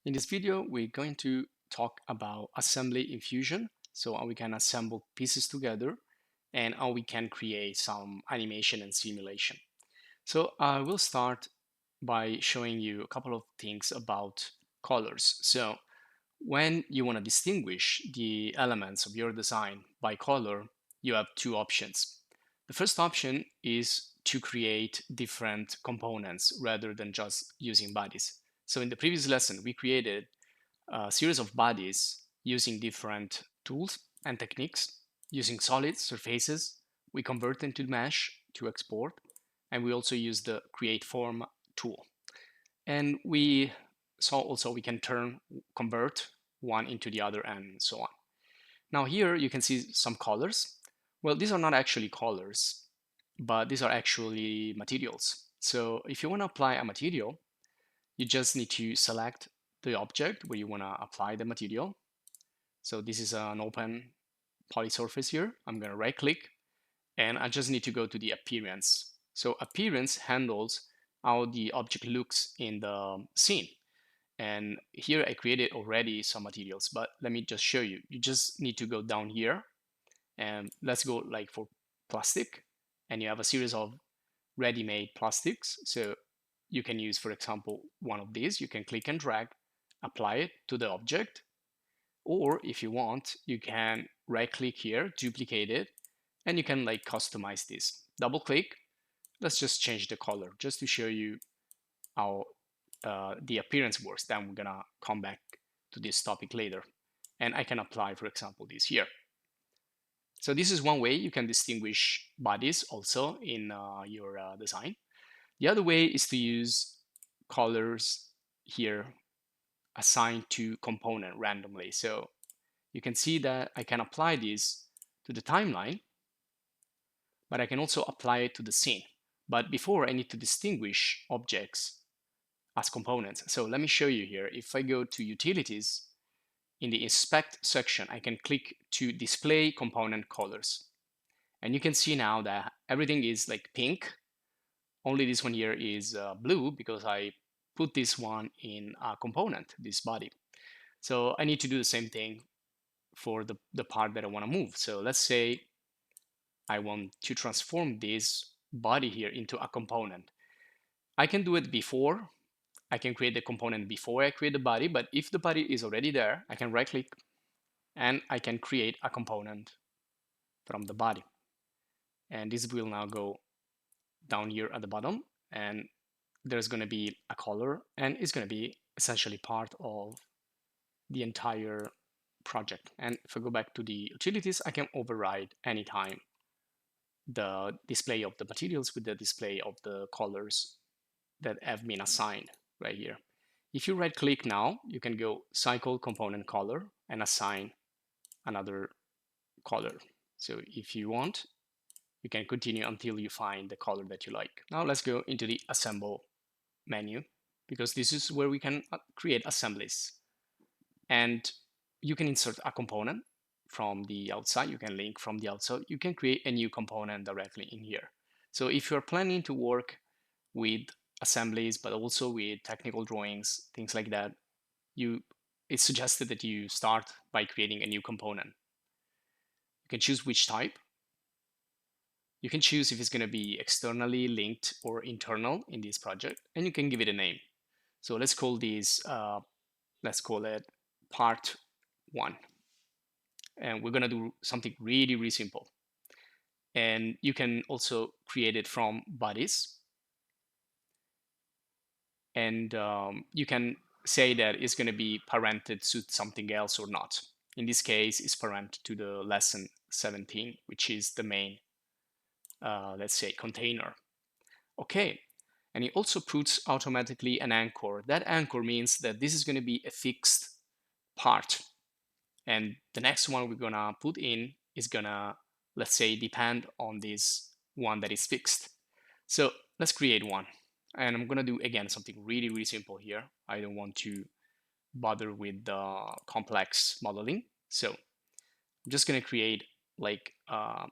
In this video, we're going to talk about assembly in Fusion, so how we can assemble pieces together and how we can create some animation and simulation. So I will start by showing you a couple of things about colors. So when you want to distinguish the elements of your design by color, you have two options. The first option is to create different components rather than just using bodies. So in the previous lesson, we created a series of bodies using different tools and techniques. Using solid surfaces, we convert them to mesh to export, and we also use the create form tool. And we saw also we can convert one into the other and so on. Now here you can see some colors. Well, these are not actually colors, but these are actually materials. So if you want to apply a material, you just need to select the object where you want to apply the material. So this is an open poly surface here. I'm going to right click and I just need to go to the appearance. So appearance handles how the object looks in the scene. And here I created already some materials, but let me just show you. You just need to go down here and let's go like for plastic, and you have a series of ready-made plastics. So you can use, for example, one of these. You can click and drag, apply it to the object, or if you want, you can right click here, duplicate it, and you can like customize this. Double click. Let's just change the color just to show you how the appearance works. Then we're gonna come back to this topic later. And I can apply, for example, this here. So this is one way you can distinguish bodies also in your design. The other way is to use colors here assigned to component randomly. So you can see that I can apply this to the timeline, but I can also apply it to the scene. But before, I need to distinguish objects as components. So let me show you here. If I go to utilities, in the inspect section, I can click to display component colors. And you can see now that everything is like pink. Only this one here is blue because I put this one in a component, this body. So I need to do the same thing for the part that I want to move. So let's say I want to transform this body here into a component. I can do it before. I can create the component before I create the body, but if the body is already there, I can right click and I can create a component from the body. And this will now go down here at the bottom, and there's going to be a color, and it's going to be essentially part of the entire project. And if I go back to the utilities, I can override anytime the display of the materials with the display of the colors that have been assigned right here. If you right click now, you can go cycle component color and assign another color. So if you want, you can continue until you find the color that you like. Now let's go into the assemble menu, because this is where we can create assemblies. And you can insert a component from the outside, you can link from the outside, you can create a new component directly in here. So if you're planning to work with assemblies, but also with technical drawings, things like that, it's suggested that you start by creating a new component. You can choose which type. You can choose if it's going to be externally linked or internal in this project, and you can give it a name. So let's call this, let's call it part 1. And we're going to do something really, really simple. And you can also create it from bodies. And you can say that it's going to be parented to something else or not. In this case, it's parent to the lesson 17, which is the main, let's say, container. Okay, and it also puts automatically an anchor. That anchor means that this is going to be a fixed part. And the next one we're going to put in is going to, let's say, depend on this one that is fixed. So let's create one. And I'm going to do, again, something really, really simple here. I don't want to bother with the complex modeling. So I'm just going to create like a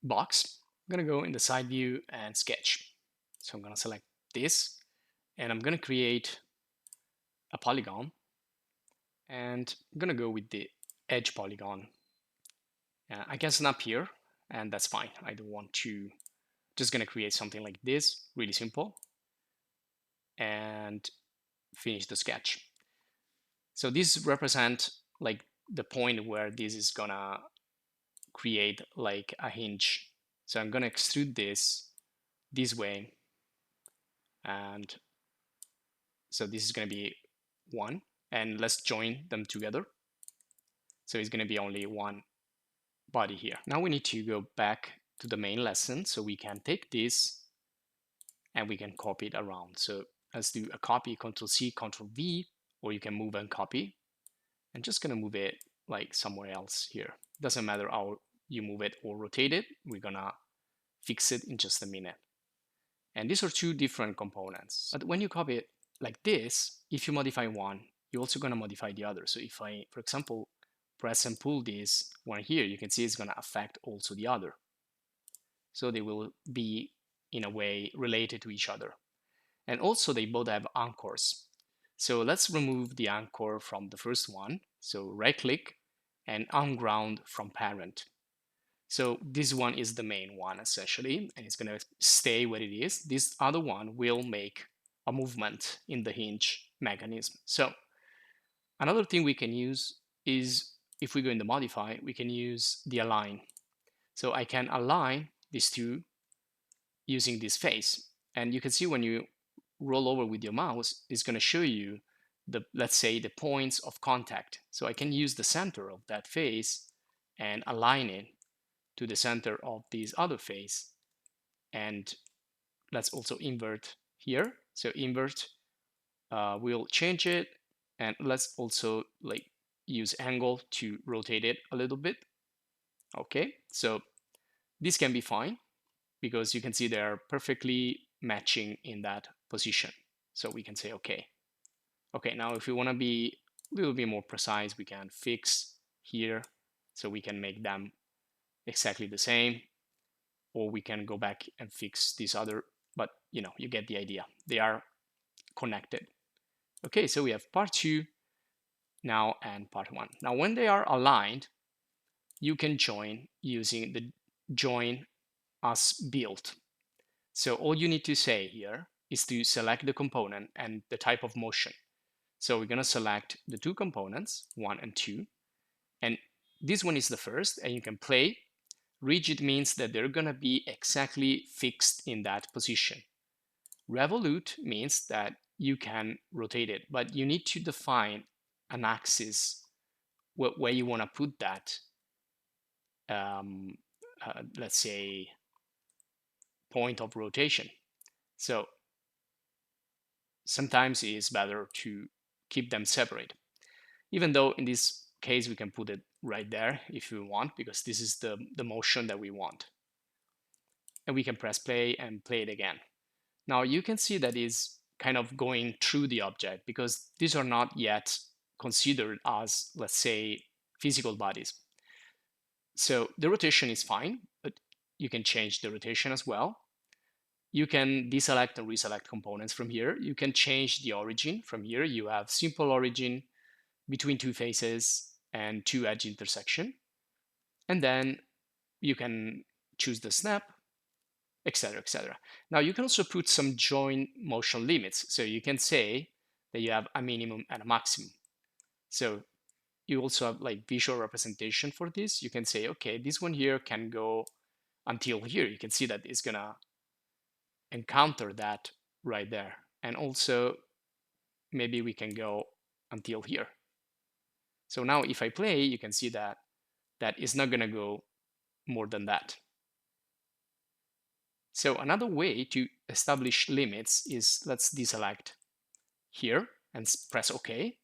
box. I'm going to go in the side view and sketch. So I'm going to select this, and I'm going to create polygon, and I'm gonna go with the edge polygon. I can snap here, and that's fine. I don't want to, just gonna create something like this, really simple, and finish the sketch. So this represent like the point where this is gonna create like a hinge. So I'm gonna extrude this way, and so this is gonna be one, and let's join them together. So it's gonna be only one body here. Now we need to go back to the main lesson, so we can take this and we can copy it around. So let's do a copy, Control C, Control V, or you can move and copy. I'm just gonna move it like somewhere else here. Doesn't matter how you move it or rotate it, we're gonna fix it in just a minute. And these are two different components. But when you copy it like this, if you modify one, you're also gonna modify the other. So if I, for example, press and pull this one here, you can see it's gonna affect also the other. So they will be in a way related to each other. And also they both have anchors. So let's remove the anchor from the first one. So right click and unground from parent. So this one is the main one essentially, and it's gonna stay where it is. This other one will make a movement in the hinge mechanism. So another thing we can use is, if we go in the modify, we can use the align. So I can align these two using this face. And you can see when you roll over with your mouse, it's going to show you the, let's say, the points of contact. So I can use the center of that face and align it to the center of this other face. And let's also invert here. So invert, we'll change it, and let's also like use angle to rotate it a little bit. Okay, so this can be fine because you can see they're perfectly matching in that position. So we can say okay. Okay, now if we want to be a little bit more precise, we can fix here, so we can make them exactly the same, or we can go back and fix this other, but you know, you get the idea. They are connected. Okay, so we have part 2 now and part 1. Now when they are aligned, you can join using the join as built. So all you need to say here is to select the component and the type of motion. So we're going to select the two components, 1 and 2. And this one is the first, and you can play. Rigid means that they're going to be exactly fixed in that position. Revolute means that you can rotate it, but you need to define an axis where you want to put that, let's say, point of rotation. So sometimes it's better to keep them separate, even though in this case we can put it right there if we want, because this is the motion that we want. And we can press play and play it again. Now you can see that is kind of going through the object because these are not yet considered as, let's say, physical bodies. So the rotation is fine, but you can change the rotation as well. You can deselect and reselect components from here. You can change the origin from here. You have simple origin between two faces and two edge intersection. And then you can choose the snap, etc., etc. Now you can also put some join motion limits. So you can say that you have a minimum and a maximum. So you also have like visual representation for this. You can say, okay, this one here can go until here. You can see that it's gonna encounter that right there. And also maybe we can go until here. So now if I play, you can see that that is not gonna go more than that. So another way to establish limits is, let's deselect here and press OK.